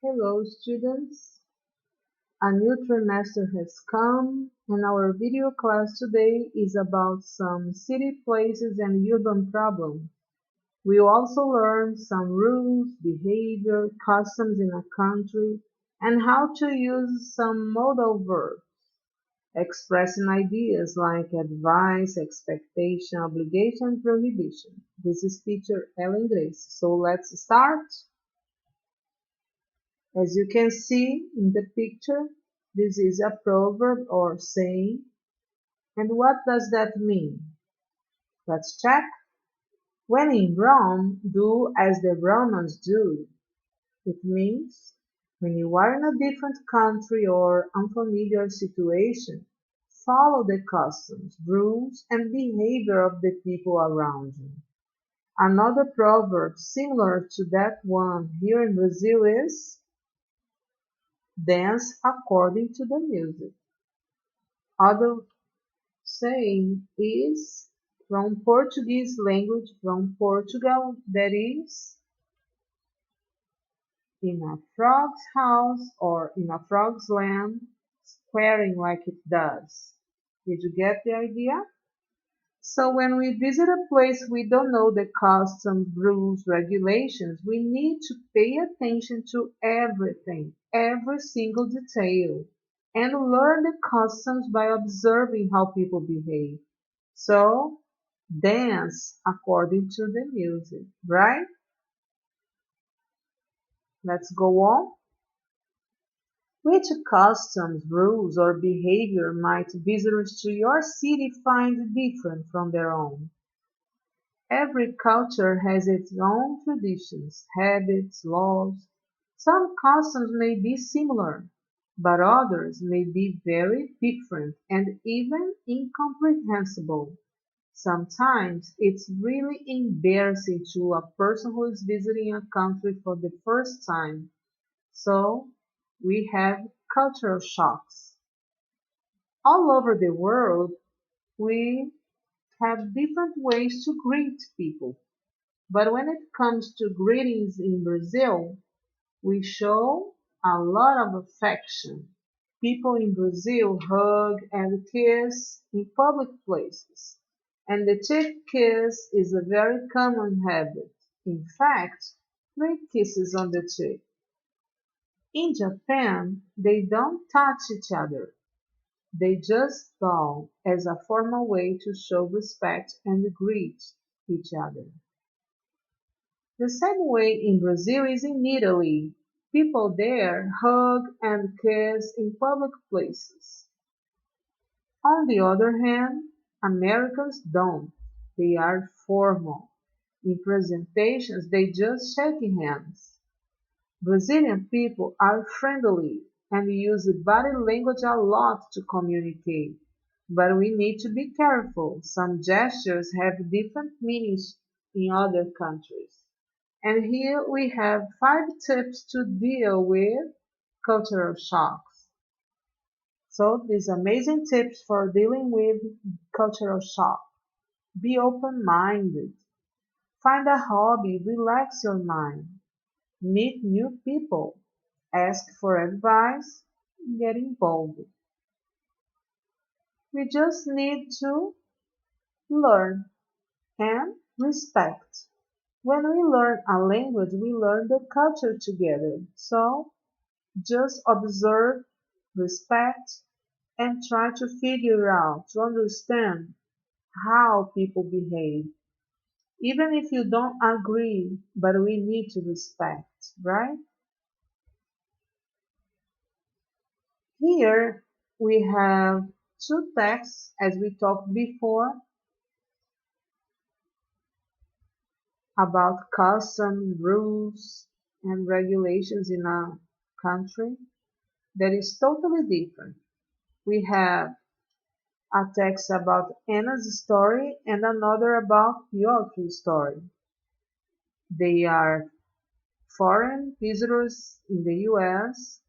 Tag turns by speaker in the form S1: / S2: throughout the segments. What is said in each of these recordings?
S1: Hello students, a new trimester has come and our video class today is about some city places and urban problems. We will also learn some rules, behavior, customs in a country, and how to use some modal verbs, expressing ideas like advice, expectation, obligation, prohibition. This is teacher Enghish. So let's start. As you can see in the picture, this is a proverb or saying. And what does that mean? Let's check. When in Rome, do as the Romans do. It means when you are in a different country or unfamiliar situation, follow the customs, rules, and behavior of the people around you. Another proverb similar to that one here in Brazil is dance according to the music. Other saying is from Portuguese language from Portugal, that is, in a frog's house or in a frog's land, squaring like it does. Did you get the idea? So when we visit a place we don't know the customs, rules, regulations, we need to pay attention to everything, every single detail, and learn the customs by observing how people behave. So dance according to the music, right? Let's go on. Which customs, rules, or behavior might visitors to your city find different from their own? Every culture has its own traditions, habits, laws. Some customs may be similar, but others may be very different and even incomprehensible. Sometimes it's really embarrassing to a person who is visiting a country for the first time. So we have cultural shocks. All over the world, we have different ways to greet people. But when it comes to greetings in Brazil, we show a lot of affection. People in Brazil hug and kiss in public places, and the cheek kiss is a very common habit. In fact, three kisses on the cheek. In Japan, they don't touch each other. They just bow as a formal way to show respect and greet each other. The same way in Brazil is in Italy. People there hug and kiss in public places. On the other hand, Americans don't. They are formal. In presentations, they just shake hands. Brazilian people are friendly and use body language a lot to communicate. But we need to be careful. Some gestures have different meanings in other countries. And here we have 5 tips to deal with cultural shocks. So these amazing tips for dealing with cultural shock. Be open-minded. Find a hobby, relax your mind. Meet new people. Ask for advice. Get involved. We just need to learn and respect. When we learn a language, we learn the culture together. So just observe, respect, and try to figure out, to understand how people behave. Even if you don't agree, but we need to respect, right? Here we have 2 texts, as we talked before, about customs, rules, and regulations in a country that is totally different. We have a text about Anna's story and another about Piotr's story. They are foreign visitors in the US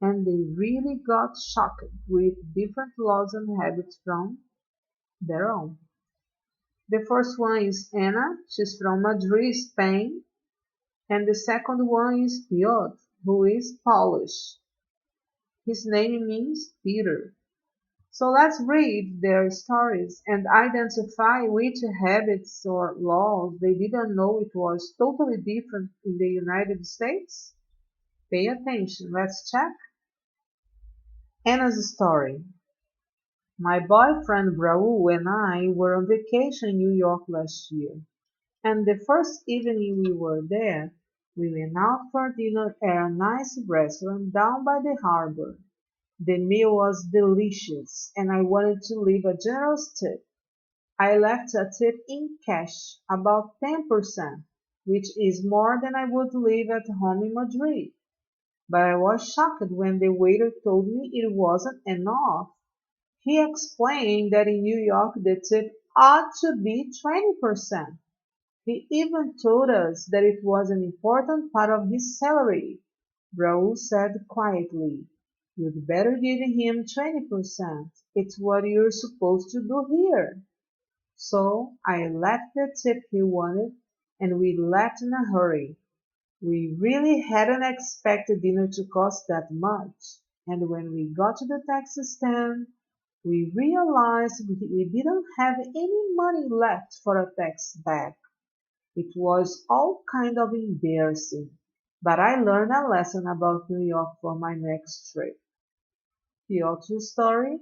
S1: and they really got shocked with different laws and habits from their own. The first one is Anna, she's from Madrid, Spain, and the second one is Piotr. who is Polish. His name means Peter. So let's read their stories and identify which habits or laws they didn't know it was totally different in the United States. Pay attention. Let's check. Anna's story. My boyfriend Raul and I were on vacation in New York last year, and the first evening we were there, we went out for dinner at a nice restaurant down by the harbor. The meal was delicious, and I wanted to leave a generous tip. I left a tip in cash, about 10%, which is more than I would leave at home in Madrid. But I was shocked when the waiter told me it wasn't enough. He explained that in New York the tip ought to be 20%. He even told us that it was an important part of his salary. Raoul said quietly, "You'd better give him 20%. It's what you're supposed to do here." So I left the tip he wanted, and we left in a hurry. We really hadn't expected dinner to cost that much, and when we got to the taxi stand, we realized we didn't have any money left for a taxi back. It was all kind of embarrassing, but I learned a lesson about New York for my next trip. The other story.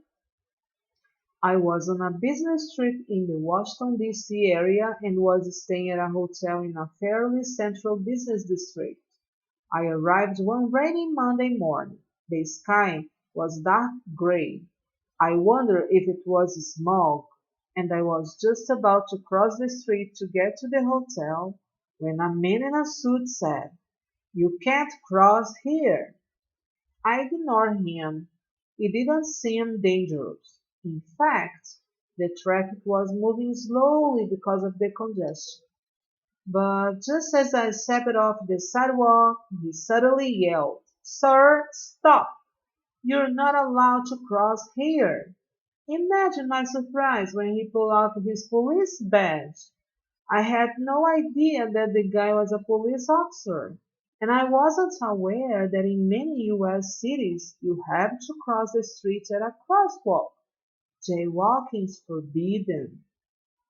S1: I was on a business trip in the Washington, D.C. area and was staying at a hotel in a fairly central business district. I arrived one rainy Monday morning. The sky was dark gray. I wondered if it was smog, and I was just about to cross the street to get to the hotel when a man in a suit said, "You can't cross here." I ignored him. It didn't seem dangerous. In fact, the traffic was moving slowly because of the congestion. But just as I stepped off the sidewalk, he suddenly yelled, "Sir, stop! You're not allowed to cross here." Imagine my surprise when he pulled out his police badge. I had no idea that the guy was a police officer, and I wasn't aware that in many US cities you have to cross the street at a crosswalk. Jaywalking is forbidden.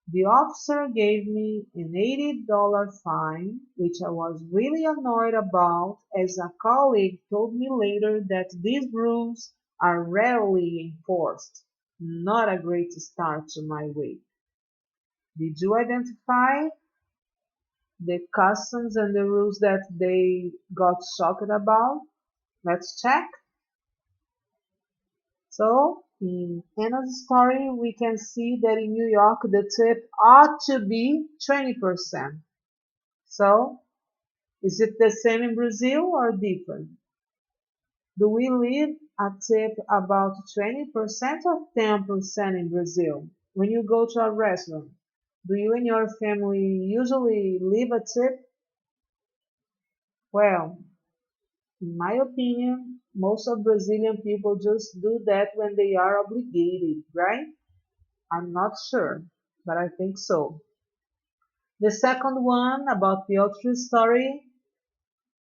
S1: The officer gave me an $80 fine, which I was really annoyed about, as a colleague told me later that these rules are rarely enforced. Not a great start to my week. Did you identify the customs and the rules that they got shocked about? Let's check. So, in Anna's story, we can see that in New York the tip ought to be 20%. So, is it the same in Brazil or different? Do we leave a tip about 20% or 10% in Brazil? When you go to a restaurant, do you and your family usually leave a tip? Well, in my opinion, most of Brazilian people just do that when they are obligated, right? I'm not sure, but I think so. The second one about Piotr's story,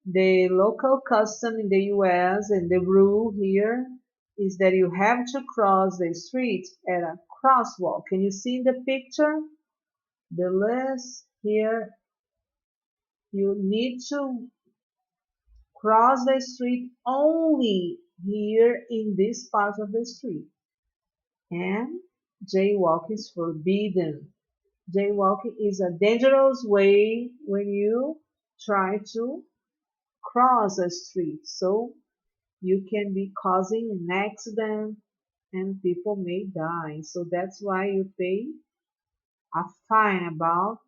S1: the local custom in the US and the rule here is that you have to cross the street at a crosswalk. Can you see in the picture? The list here, you need to cross the street only here in this part of the street. And jaywalk is forbidden. Jaywalking is a dangerous way when you try to cross a street. So you can be causing an accident and people may die. So that's why you pay a fine about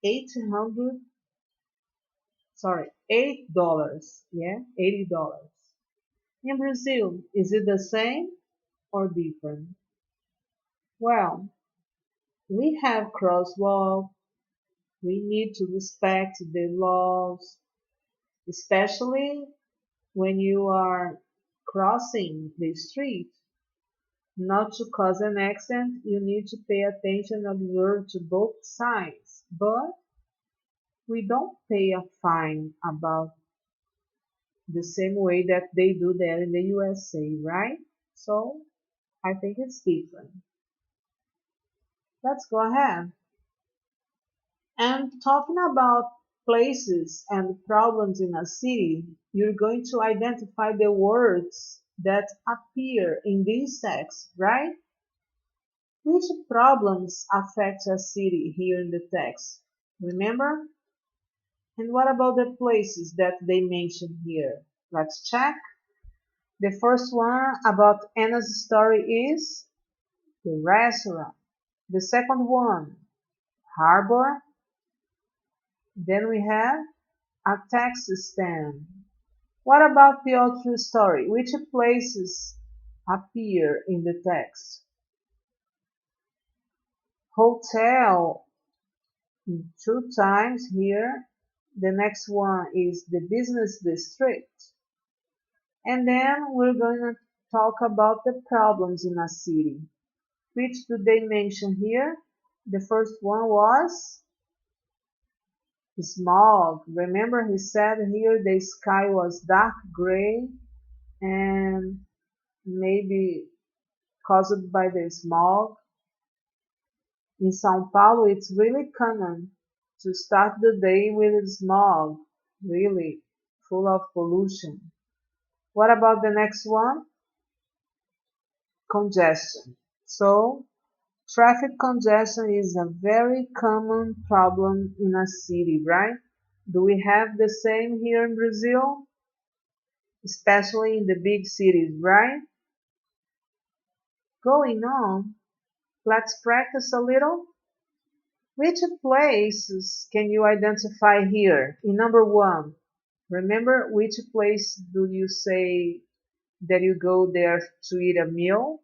S1: 800, sorry, $8. Yeah, $80. In Brazil, is it the same or different? Well, we have crosswalk. We need to respect the laws, especially when you are crossing the street. Not to cause an accident, you need to pay attention and observe to both sides. But we don't pay a fine about the same way that they do there in the USA, right? So I think it's different. Let's go ahead. And talking about places and problems in a city, you're going to identify the words that appear in these texts, right? Which problems affect a city here in the text? Remember? And what about the places that they mention here? Let's check. The first one about Anna's story is the restaurant. The second one, harbor. Then we have a taxi stand. What about the other story? Which places appear in the text? Hotel, two times here. The next one is the business district. And then we're going to talk about the problems in a city. Which do they mention here? The first one was smog. Remember he said here the sky was dark gray and maybe caused by the smog. In São Paulo, it's really common to start the day with smog, really full of pollution. What about the next one? Congestion. So, traffic congestion is a very common problem in a city, right? Do we have the same here in Brazil? Especially in the big cities, right? Going on, let's practice a little. Which places can you identify here? In number one, remember which place do you say that you go there to eat a meal?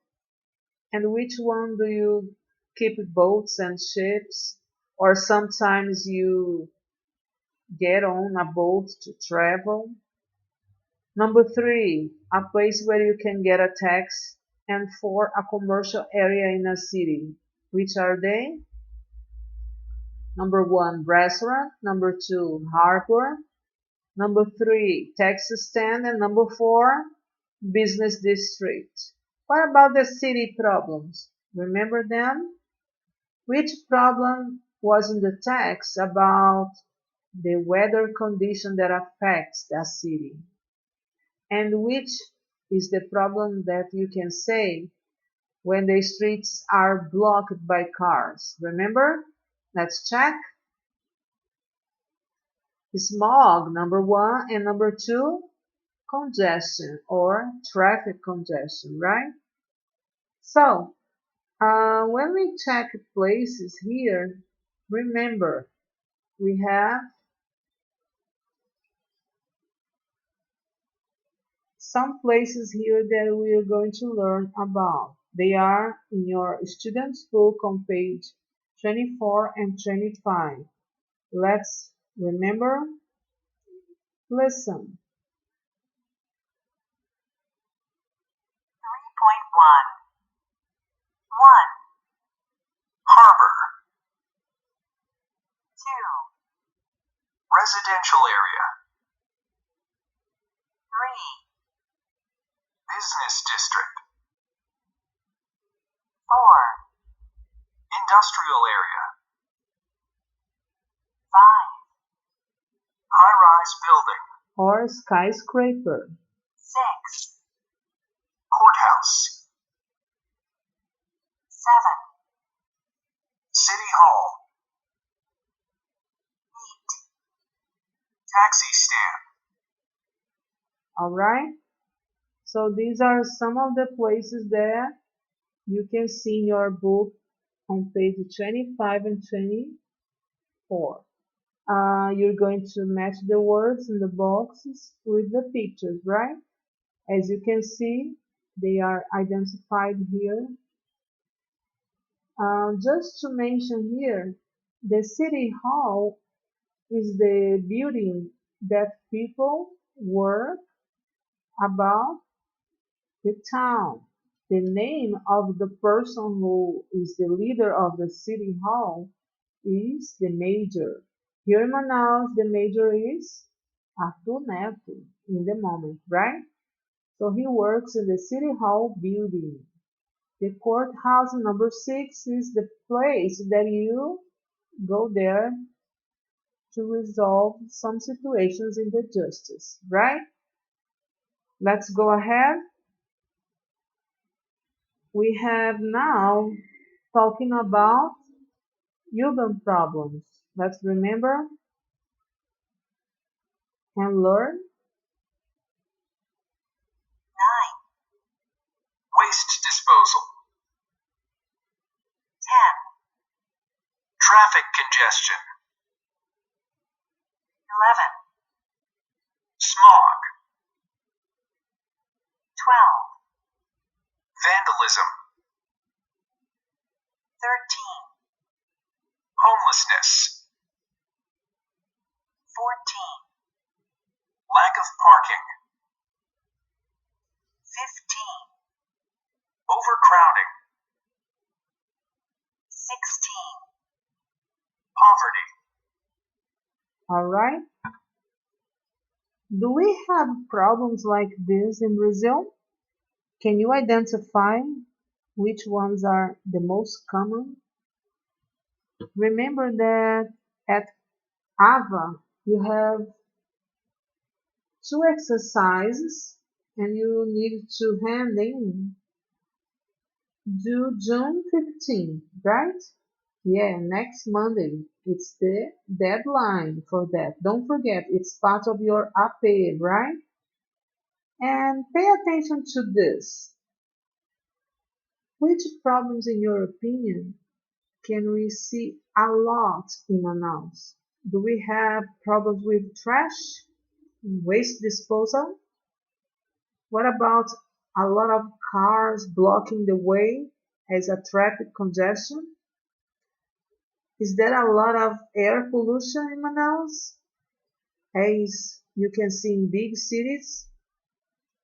S1: And which one do you keep boats and ships? Or sometimes you get on a boat to travel? Number three, a place where you can get a taxi. And four, a commercial area in a city. Which are they? Number one, restaurant. Number two, harbor. Number three, taxi stand. And number four, business district. What about the city problems? Remember them? Which problem was in the text about the weather condition that affects the city? And which is the problem that you can say when the streets are blocked by cars? Remember? Let's check. Smog, number one, and number two, congestion or traffic congestion, right? So, when we check places here, remember we have some places here that we are going to learn about. They are in your student's book on page 24 and 25. Let's remember, listen.
S2: 3.1 1. Harbor. 2. Residential area. 3. Business district. 4. Industrial area. 5. High-rise building.
S1: Or skyscraper.
S2: 6. Courthouse. 7. City Hall. 8. Taxi stand.
S1: Alright? So these are some of the places that you can see in your book on page 25 and 24. You're going to match the words in the boxes with the pictures, right? As you can see, they are identified here. Just to mention here, the City Hall is the building that people work about the town. The name of the person who is the leader of the City Hall is the mayor. Here in Manaus, the mayor is Arthur Neto in the moment, right? So he works in the City Hall building. The courthouse number 6 is the place that you go there to resolve some situations in the justice, right? Let's go ahead. We have now talking about urban problems. Let's remember and learn.
S2: 9. Waste disposal. 10. Traffic congestion. 11. Smog. 12. Vandalism. 13. Homelessness. 14. Lack of parking. 15. Overcrowding. 16. Poverty.
S1: All right. Do we have problems like this in Brazil? Can you identify which ones are the most common? Remember that at AVA you have 2 exercises and you need to hand in due June 15, right? Yeah, next Monday. It's the deadline for that. Don't forget, it's part of your AP, right? And pay attention to this. Which problems, in your opinion, can we see a lot in Manaus? Do we have problems with trash, waste disposal? What about a lot of cars blocking the way as a traffic congestion? Is there a lot of air pollution in Manaus? As you can see in big cities,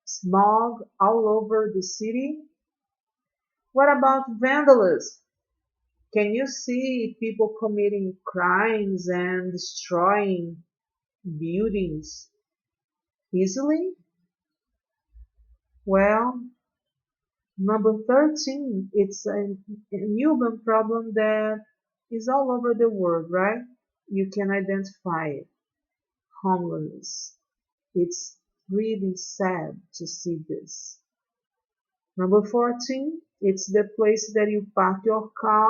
S1: smog all over the city. What about vandalism? Can you see people committing crimes and destroying buildings easily? Well, number 13, it's an urban problem that is all over the world, right? You can identify it. Homelessness. It's really sad to see this. Number 14, it's the place that you park your car,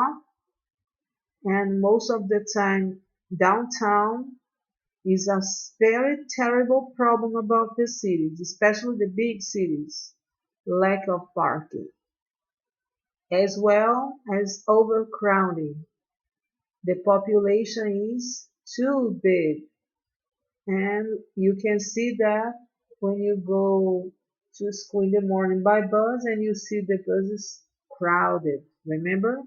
S1: and most of the time downtown is a very terrible problem about the cities, especially the big cities, lack of parking, as well as overcrowding. The population is too big, and you can see that when you go to school in the morning by bus and you see the buses crowded, remember?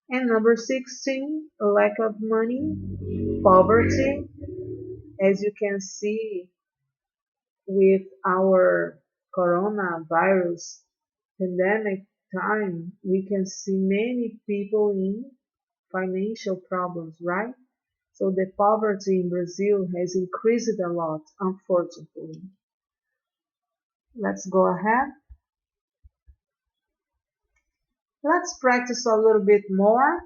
S1: And number 16, lack of money, poverty. As you can see with our coronavirus pandemic time, we can see many people in financial problems, right? So the poverty in Brazil has increased a lot, unfortunately. Let's go ahead. Let's practice a little bit more.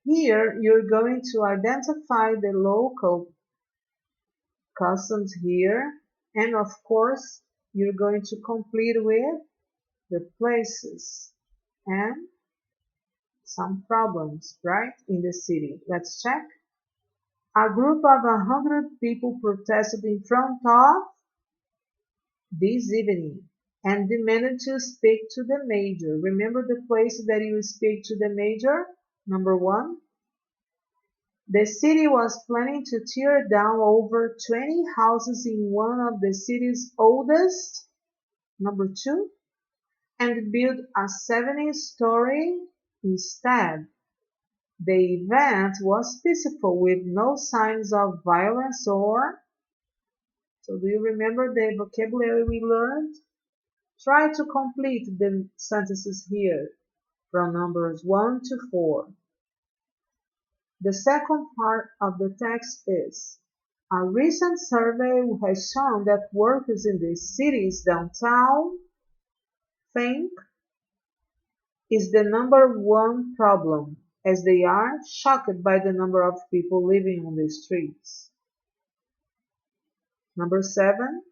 S1: Here, you're going to identify the local customs here, and of course, you're going to complete with the places and some problems, right, in the city. Let's check. A group of 100 people protested in front of this evening and demanded to speak to the mayor. Remember the place that you speak to the mayor? Number 1. The city was planning to tear down over 20 houses in one of the city's oldest. Number 2. And build a 70-story instead. The event was peaceful with no signs of violence or. So do you remember the vocabulary we learned? Try to complete the sentences here from numbers 1 to 4. The second part of the text is, A recent survey has shown that workers in the city's downtown think is the number one problem, as they are shocked by the number of people living on the streets. Number 7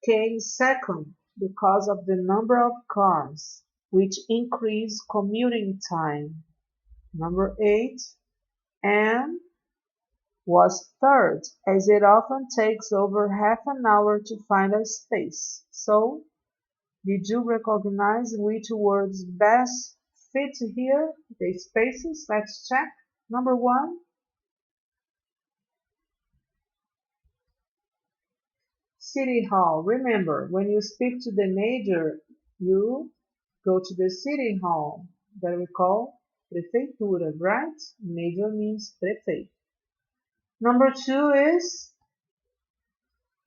S1: came second because of the number of cars, which increased commuting time. Number 8 and was third, as it often takes over half an hour to find a space. So, did you recognize which words best fit here? The spaces. Let's check. Number 1, City Hall. Remember, when you speak to the major, you go to the City Hall that we call Prefeitura, right? Major means prefeito. Number 2 is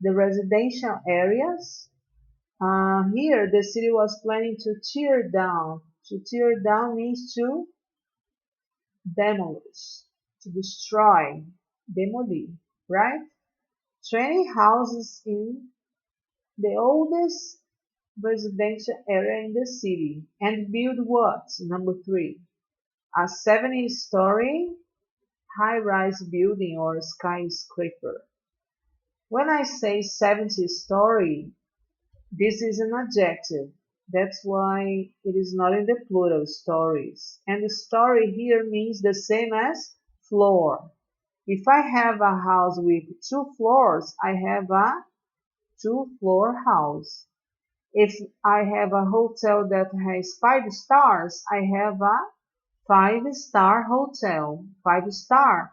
S1: the residential areas. Here, the city was planning to tear down. To tear down means to demolish, to destroy, demolir, right? 20 houses in the oldest residential area in the city and build what? Number 3, a 70-story high-rise building or skyscraper. When I say 70-story, this is an adjective. That's why it is not in the plural, stories. And the story here means the same as floor. If I have a house with 2 floors, I have a 2-floor house. If I have a hotel that has 5 stars, I have a 5-star hotel. 5-star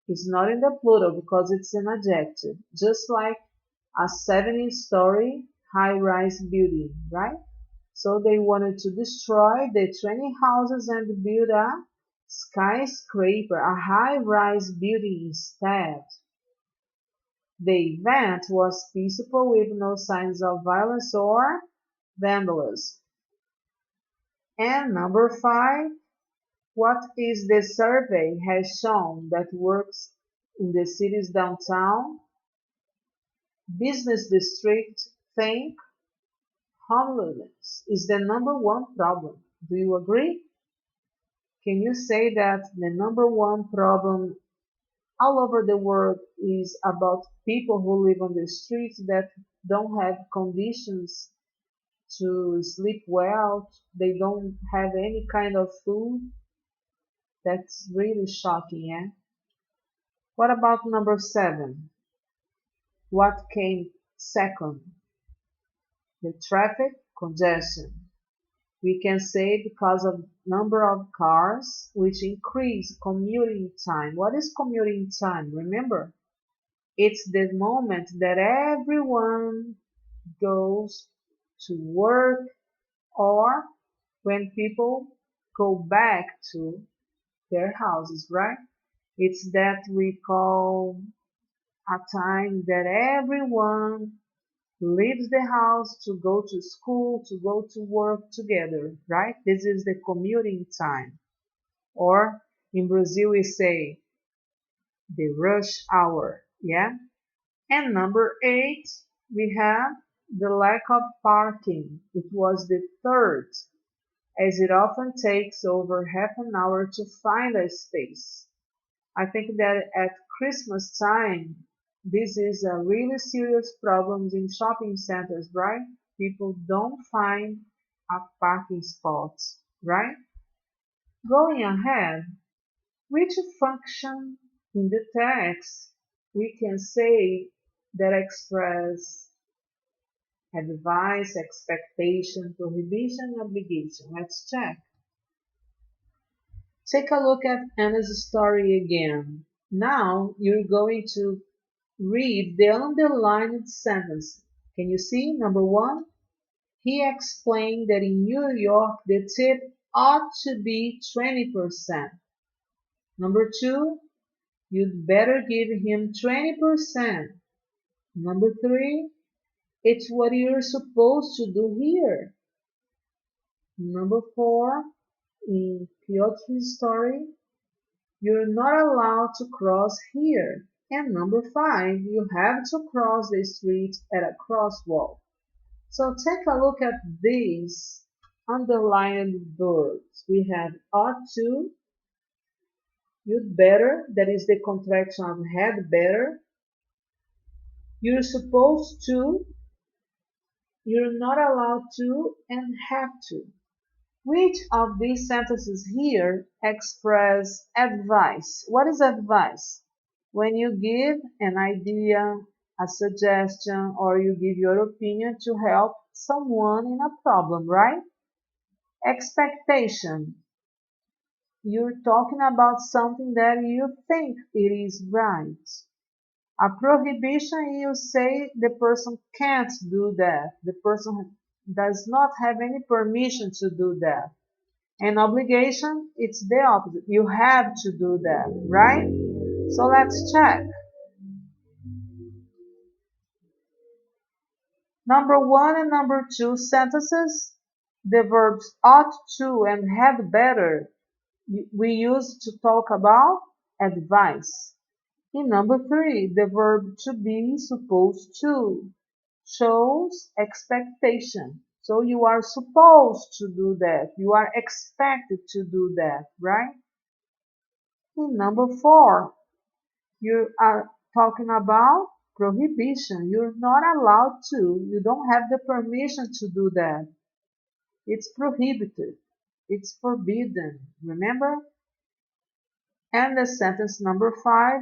S1: is not in the plural because it's an adjective, just like a 70-story high-rise building, right? So they wanted to destroy the 20 houses and build a skyscraper, a high-rise building instead. The event was peaceful with no signs of violence or vandalism. And number 5, what is the survey has shown that works in the city's downtown business district think homelessness is the number one problem. Do you agree? Can you say that the number one problem all over the world is about people who live on the streets that don't have conditions to sleep well, they don't have any kind of food? That's really shocking, eh? What about number 7? What came second? The traffic congestion. We can say because of number of cars, which increase commuting time. What is commuting time? Remember, it's the moment that everyone goes to work or when people go back to their houses, right? It's that we call a time that everyone leaves the house to go to school, to go to work together, right? This is the commuting time. Or in Brazil we say the rush hour, yeah? And number 8, we have the lack of parking. It was the third, as it often takes over half an hour to find a space. I think that at Christmas time, this is a really serious problem in shopping centers, right? People don't find a parking spot, right? Going ahead, which function in the text we can say that express advice, expectation, prohibition, obligation? Let's check. Take a look at Anna's story again. Now you're going to read the underlined sentence. Can you see? Number 1, he explained that in New York the tip ought to be 20%. Number 2, you'd better give him 20%. Number 3, it's what you're supposed to do here. Number 4, in Piotr's story, you're not allowed to cross here. And number 5, you have to cross the street at a crosswalk. So take a look at these underlined verbs. We have ought to, you'd better, that is the contraction of had better. You're supposed to, you're not allowed to, and have to. Which of these sentences here express advice? What is advice? When you give an idea, a suggestion, or you give your opinion to help someone in a problem, right? Expectation. You're talking about something that you think it is right. A prohibition, you say the person can't do that. The person does not have any permission to do that. An obligation, it's the opposite. You have to do that, right? So let's check. Number 1 and number 2 sentences, the verbs ought to and had better we use to talk about advice. In number 3, the verb to be supposed to shows expectation. So you are supposed to do that. You are expected to do that, right? In number 4, you are talking about prohibition. You're not allowed to. You don't have the permission to do that. It's prohibited. It's forbidden. Remember? And the sentence number 5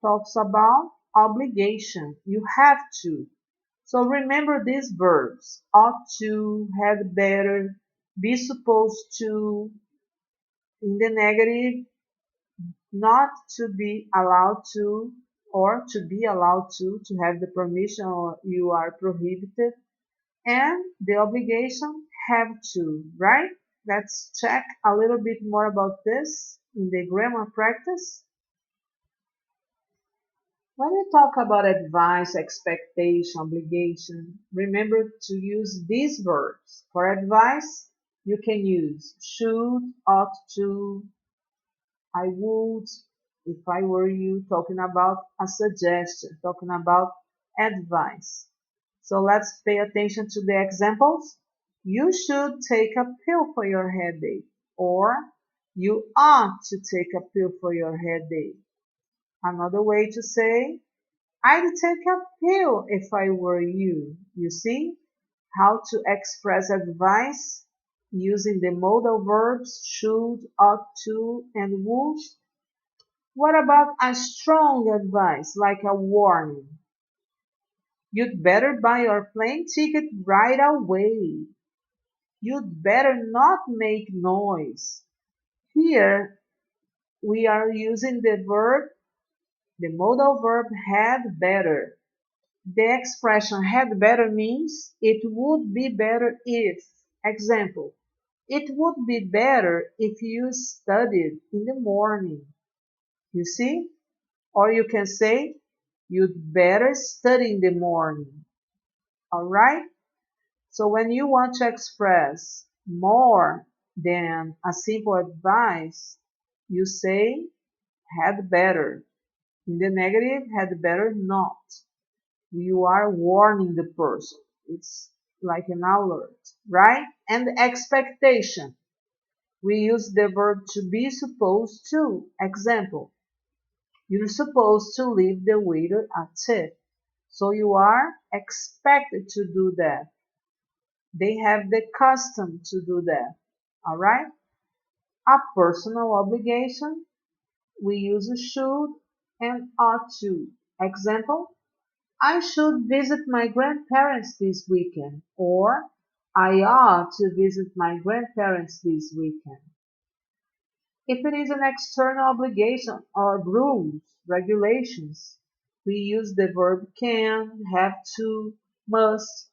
S1: talks about obligation. You have to. So remember these verbs. Ought to, had better, be supposed to, in the negative, not to be allowed to, or to be allowed to have the permission, or you are prohibited, and the obligation, have to, right? Let's check a little bit more about this in the grammar practice. When we talk about advice, expectation, obligation, remember to use these verbs. For advice, you can use should, ought to, I would, if I were you, talking about a suggestion, talking about advice. So let's pay attention to the examples. You should take a pill for your headache, or you ought to take a pill for your headache. Another way to say, I'd take a pill if I were you. You see how to express advice using the modal verbs should, ought to, and would. What about a strong advice, like a warning? You'd better buy your plane ticket right away. You'd better not make noise. Here we are using the verb, the modal verb had better. The expression had better means it would be better if. Example, it would be better if you studied in the morning. You see? Or you can say, you'd better study in the morning. Alright? So when you want to express more than a simple advice, you say had better. In the negative, had better not. You are warning the person. It's like an alert, right? And expectation. We use the verb to be supposed to. Example, you're supposed to leave the waiter a tip. So you are expected to do that. They have the custom to do that. All right? A personal obligation. We use should and ought to. Example, I should visit my grandparents this weekend, or I ought to visit my grandparents this weekend. If it is an external obligation or rules, regulations, we use the verb can, have to, must,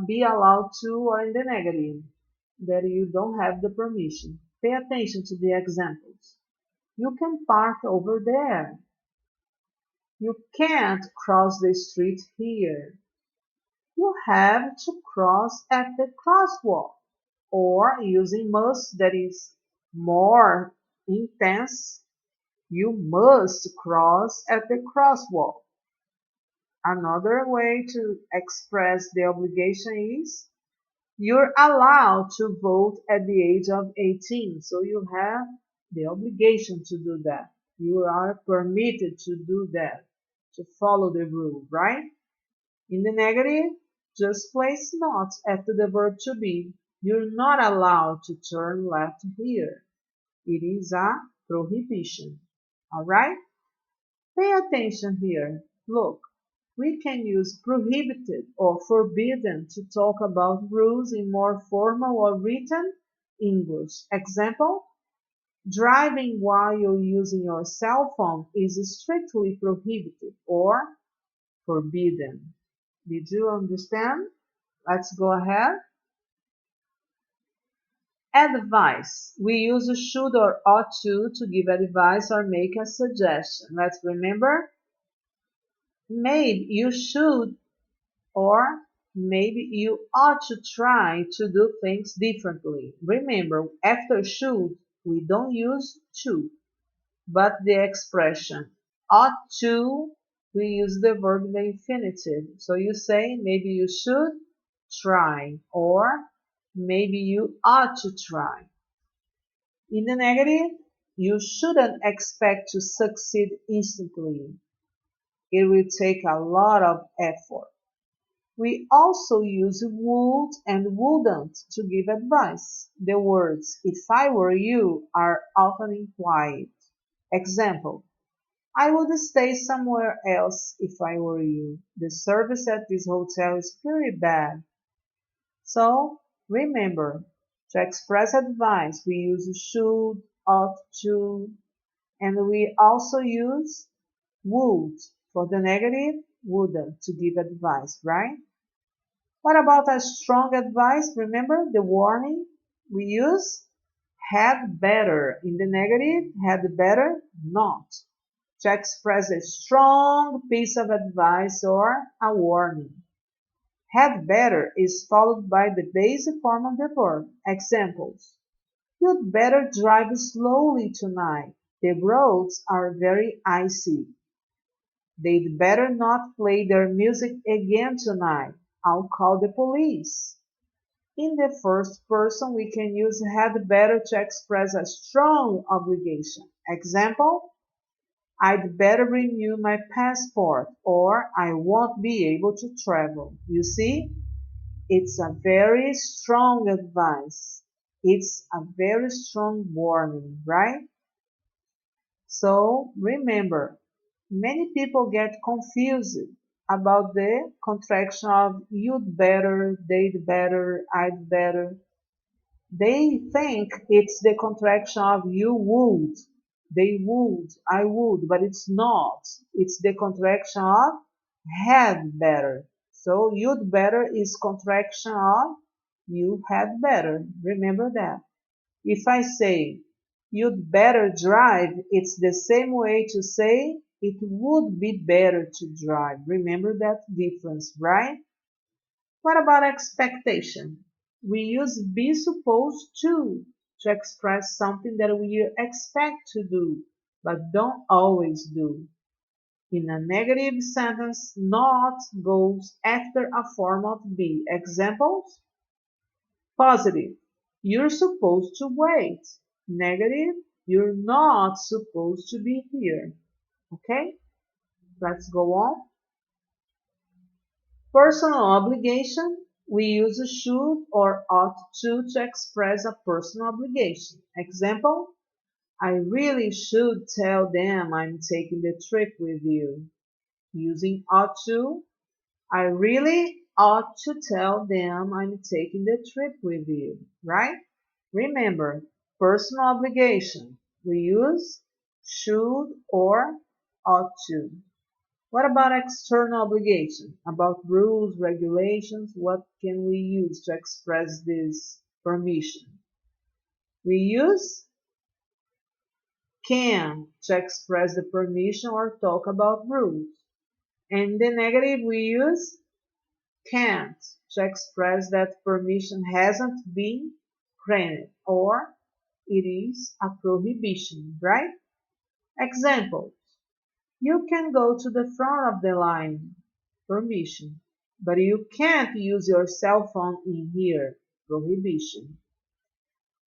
S1: be allowed to, or in the negative, that you don't have the permission. Pay attention to the examples. You can park over there. You can't cross the street here. You have to cross at the crosswalk. Or using must, that is more intense, You must cross at the crosswalk. Another way to express the obligation is you're allowed to vote at the age of 18, so you have the obligation to do that. You are permitted to do that, to follow the rule, right? In the negative, just place not after the verb to be. You're not allowed to turn left here. It is a prohibition. All right? Pay attention here. Look, we can use prohibited or forbidden to talk about rules in more formal or written English. Example, driving while you're using your cell phone is strictly prohibited or forbidden. Did you understand? Let's go ahead. Advice. We use should or ought to give advice or make a suggestion. Let's remember. Maybe you should or maybe you ought to try to do things differently. Remember, after should, we don't use to, but the expression ought to, we use the verb in the infinitive. So you say maybe you should try or maybe you ought to try. In the negative, you shouldn't expect to succeed instantly. It will take a lot of effort. We also use would and wouldn't to give advice. The words if I were you are often implied. Example, I would stay somewhere else if I were you. The service at this hotel is pretty bad. So remember, to express advice, we use should, ought to, and we also use would for the negative, wouldn't to give advice, right? What about a strong advice? Remember the warning? We use had better. In the negative, had better not. To express a strong piece of advice or a warning. Had better is followed by the basic form of the verb. Examples. You'd better drive slowly tonight. The roads are very icy. They'd better not play their music again tonight. I'll call the police. In the first person, we can use had better to express a strong obligation. Example, I'd better renew my passport or I won't be able to travel. You see, it's a very strong advice. It's a very strong warning, right? So remember, many people get confused about the contraction of you'd better, they'd better, I'd better. They think it's the contraction of you would, they would, I would, but it's not. It's the contraction of had better. So you'd better is contraction of you had better. Remember that. If I say you'd better drive, it's the same way to say it would be better to drive. Remember that difference, right? What about expectation? We use be supposed to express something that we expect to do, but don't always do. In a negative sentence, not goes after a form of be. Examples? Positive. You're supposed to wait. Negative. You're not supposed to be here. Okay? Let's go on. Personal obligation. We use should or ought to express a personal obligation. Example, I really should tell them I'm taking the trip with you. Using ought to, I really ought to tell them I'm taking the trip with you, right? Remember, personal obligation. We use should or ought to. What about external obligation? About rules, regulations, what can we use to express this permission? We use can to express the permission or talk about rules. And the negative we use can't to express that permission hasn't been granted or it is a prohibition, right? Example: you can go to the front of the line, permission, but you can't use your cell phone in here, prohibition.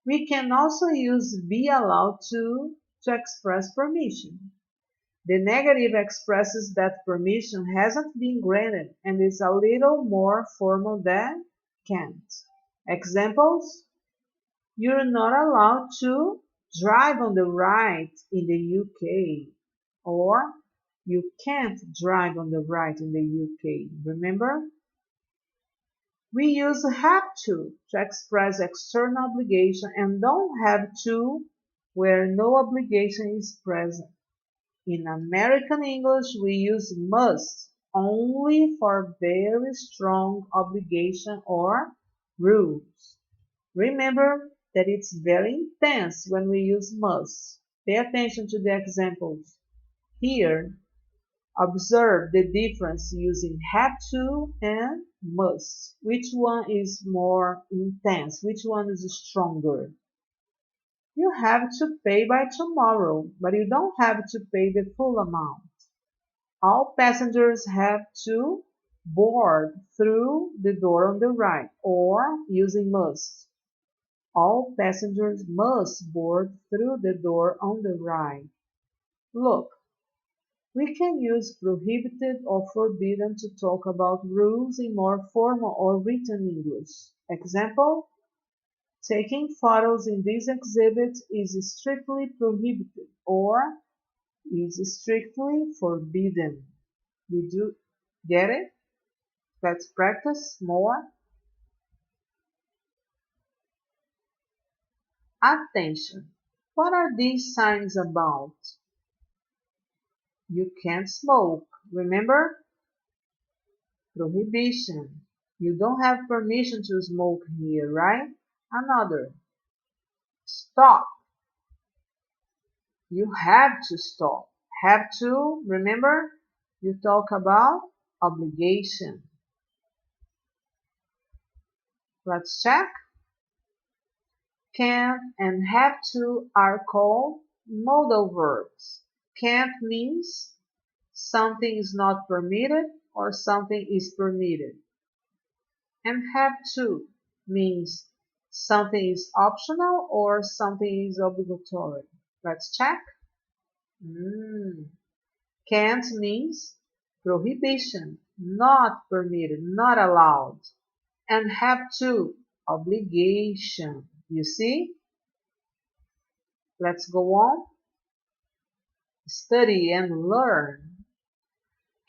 S1: We can also use be allowed to express permission. The negative expresses that permission hasn't been granted and is a little more formal than can't. Examples: you're not allowed to drive on the right in the UK, or you can't drive on the right in the UK. Remember? We use have to express external obligation and don't have to where no obligation is present. In American English, we use must only for very strong obligation or rules. Remember that it's very intense when we use must. Pay attention to the examples. Here, observe the difference using have to and must. Which one is more intense? Which one is stronger? You have to pay by tomorrow, but you don't have to pay the full amount. All passengers have to board through the door on the right, or using must. All passengers must board through the door on the right. Look, we can use prohibited or forbidden to talk about rules in more formal or written English. Example: taking photos in this exhibit is strictly prohibited or is strictly forbidden. Did you get it? Let's practice more. Attention! What are these signs about? You can't smoke. Remember? Prohibition. You don't have permission to smoke here, right? Another. Stop. You have to stop. Have to, remember? You talk about obligation. Let's check. Can and have to are called modal verbs. Can't means something is not permitted or something is permitted. And have to means something is optional or something is obligatory. Let's check. Can't means prohibition, not permitted, not allowed. And have to, obligation. You see? Let's go on. Study and learn.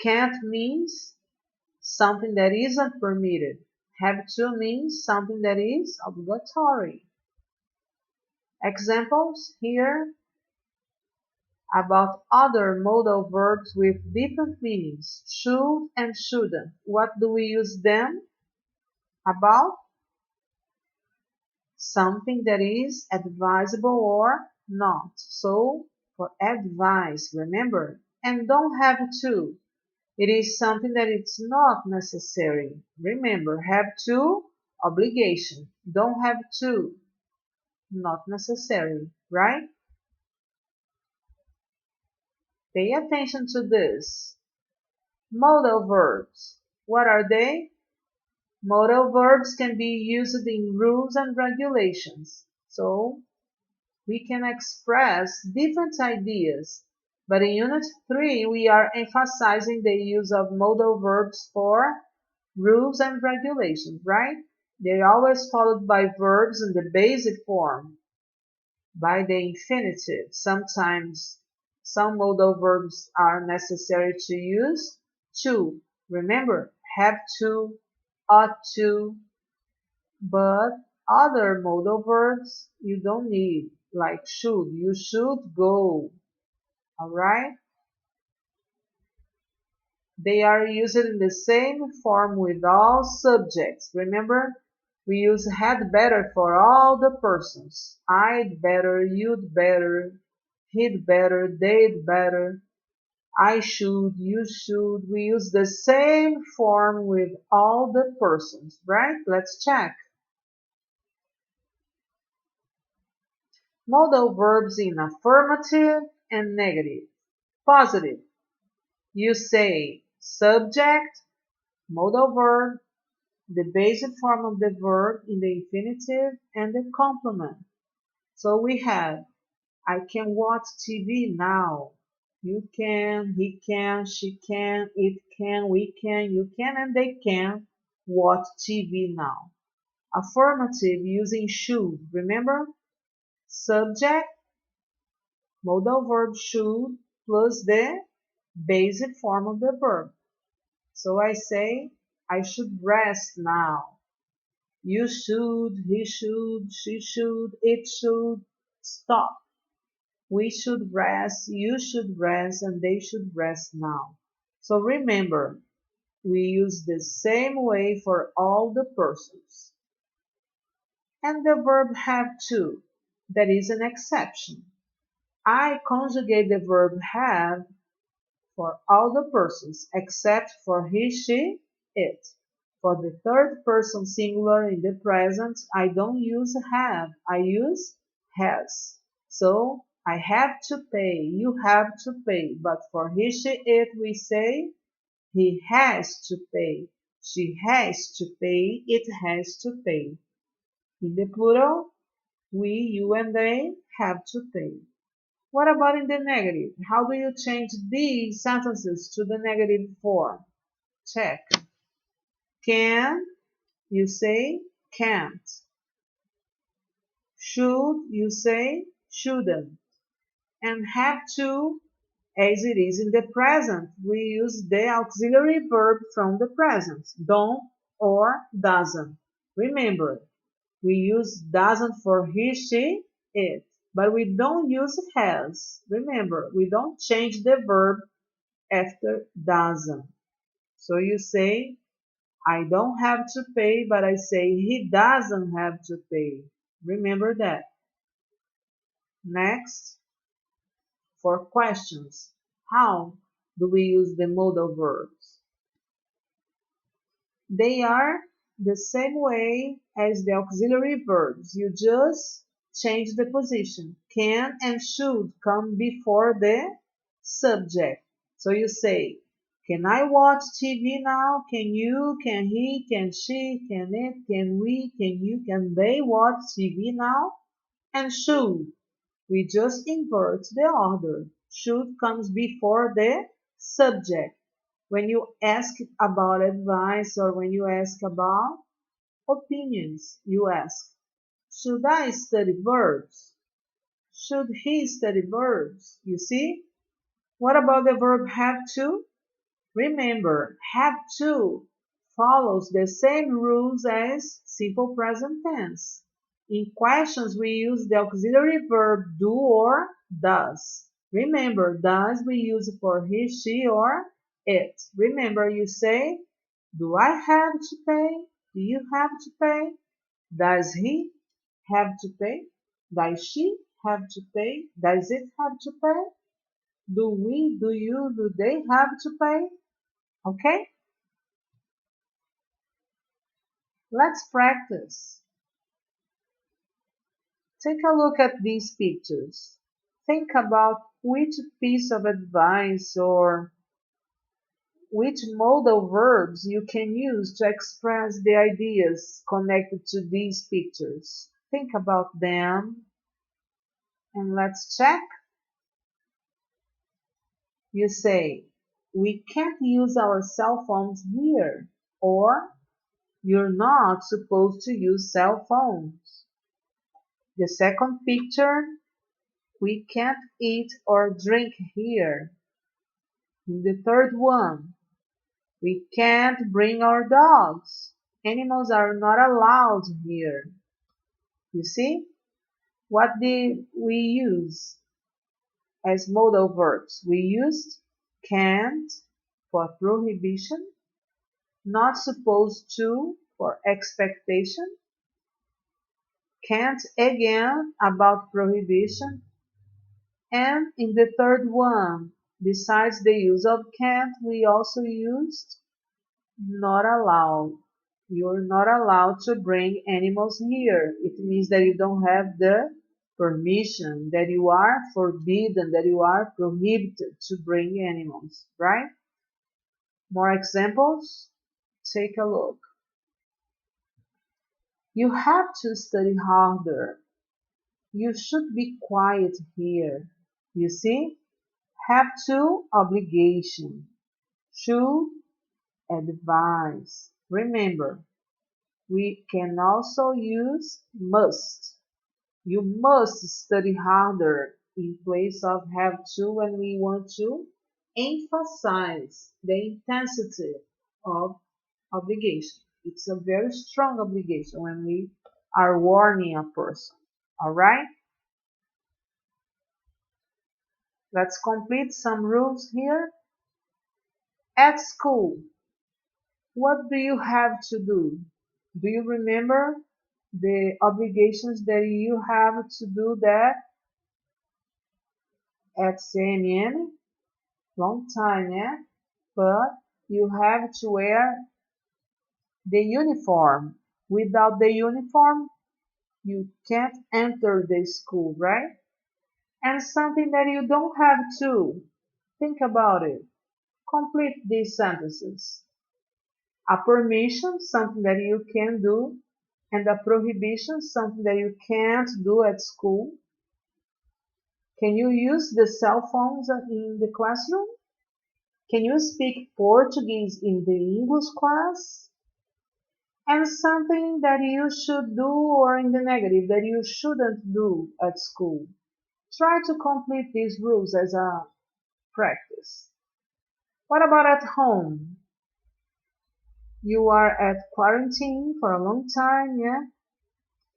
S1: Can't means something that isn't permitted. Have to means something that is obligatory. Examples here about other modal verbs with different meanings. Should and shouldn't. What do we use them about? Something that is advisable or not. So, for advice, remember, and don't have to. It is something that it's not necessary. Remember, have to, obligation. Don't have to, not necessary, right? Pay attention to this. Modal verbs. What are they? Modal verbs can be used in rules and regulations. So, we can express different ideas. But in Unit 3, we are emphasizing the use of modal verbs for rules and regulations, right? They're always followed by verbs in the basic form, by the infinitive. Sometimes some modal verbs are necessary to use. To, remember, have to, ought to, but other modal verbs you don't need, like should. You should go, alright? They are used in the same form with all subjects. Remember, we use had better for all the persons. I'd better, you'd better, he'd better, they'd better, I should, you should. We use the same form with all the persons, right? Let's check. Modal verbs in affirmative and negative. Positive. You say subject, modal verb, the basic form of the verb in the infinitive, and the complement. So we have, I can watch TV now. You can, he can, she can, it can, we can, you can, and they can watch TV now. Affirmative using should. Remember? Subject, modal verb should, plus the basic form of the verb. So I say, I should rest now. You should, he should, she should, it should. Stop. We should rest, you should rest, and they should rest now. So remember, we use the same way for all the persons. And the verb have to, that is an exception. I conjugate the verb have for all the persons except for he, she, it. For the third person singular in the present, I don't use have, I use has. So I have to pay, you have to pay, but for he, she, it we say he has to pay, she has to pay, it has to pay. In the plural, we, you and they have to pay. What about in the negative? How do you change these sentences to the negative form? Check. Can, you say can't. Should, you say shouldn't. And have to, as it is in the present, we use the auxiliary verb from the present, don't or doesn't. Remember, we use doesn't for he, she, it, but we don't use has. Remember, we don't change the verb after doesn't. So you say, I don't have to pay, but I say he doesn't have to pay. Remember that. Next, for questions. How do we use the modal verbs? They are the same way as the auxiliary verbs. You just change the position. Can and should come before the subject. So you say, can I watch TV now? Can you? Can he? Can she? Can it? Can we? Can you? Can they watch TV now? And should. We just invert the order. Should comes before the subject. When you ask about advice or when you ask about opinions, you ask, should I study verbs? Should he study verbs? You see? What about the verb have to? Remember, have to follows the same rules as simple present tense. In questions, we use the auxiliary verb do or does. Remember, does we use for he, she, or it. Remember, you say, do I have to pay? Do you have to pay? Does he have to pay? Does she have to pay? Does it have to pay? Do we, do you, do they have to pay? Okay? Let's practice. Take a look at these pictures. Think about which piece of advice or which modal verbs you can use to express the ideas connected to these pictures. Think about them and let's check. You say, we can't use our cell phones here, or you're not supposed to use cell phones. The second picture, we can't eat or drink here. In the third one, we can't bring our dogs. Animals are not allowed here. You see? What did we use as modal verbs? We used can't for prohibition, not supposed to for expectation, can't again about prohibition, and in the third one, besides the use of can't, we also used not allowed. You're not allowed to bring animals here. It means that you don't have the permission, that you are forbidden, that you are prohibited to bring animals, right? More examples? Take a look. You have to study harder. You should be quiet here. You see? Have to, obligation. Should, advise. Remember, we can also use must. You must study harder in place of have to when we want to emphasize the intensity of obligation. It's a very strong obligation when we are warning a person. All right? Let's complete some rules here. At school, what do you have to do? Do you remember the obligations that you have to do that at CNN? Long time, yeah? But you have to wear the uniform. Without the uniform, you can't enter the school, right? And something that you don't have to. Think about it. Complete these sentences. A permission, something that you can do, and a prohibition, something that you can't do at school. Can you use the cell phones in the classroom? Can you speak Portuguese in the English class? And something that you should do or in the negative that you shouldn't do at school. Try to complete these rules as a practice. What about at home? You are at quarantine for a long time, yeah?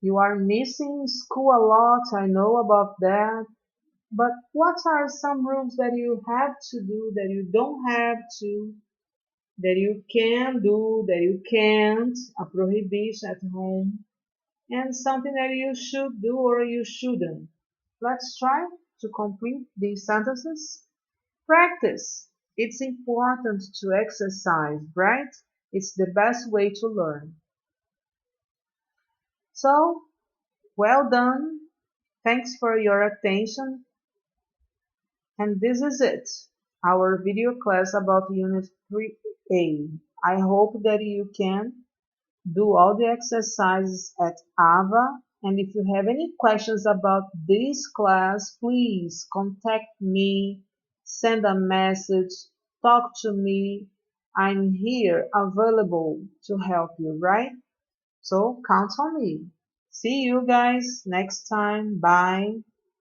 S1: You are missing school a lot, I know about that. But what are some rules that you have to do, that you don't have to, that you can do, that you can't, a prohibition at home, and something that you should do or you shouldn't? Let's try to complete these sentences. Practice. It's important to exercise, right? It's the best way to learn. So, well done. Thanks for your attention. And this is it, our video class about Unit 3A. I hope that you can do all the exercises at AVA. And if you have any questions about this class, please contact me, send a message, talk to me. I'm here available to help you, right? So count on me. See you guys next time. Bye.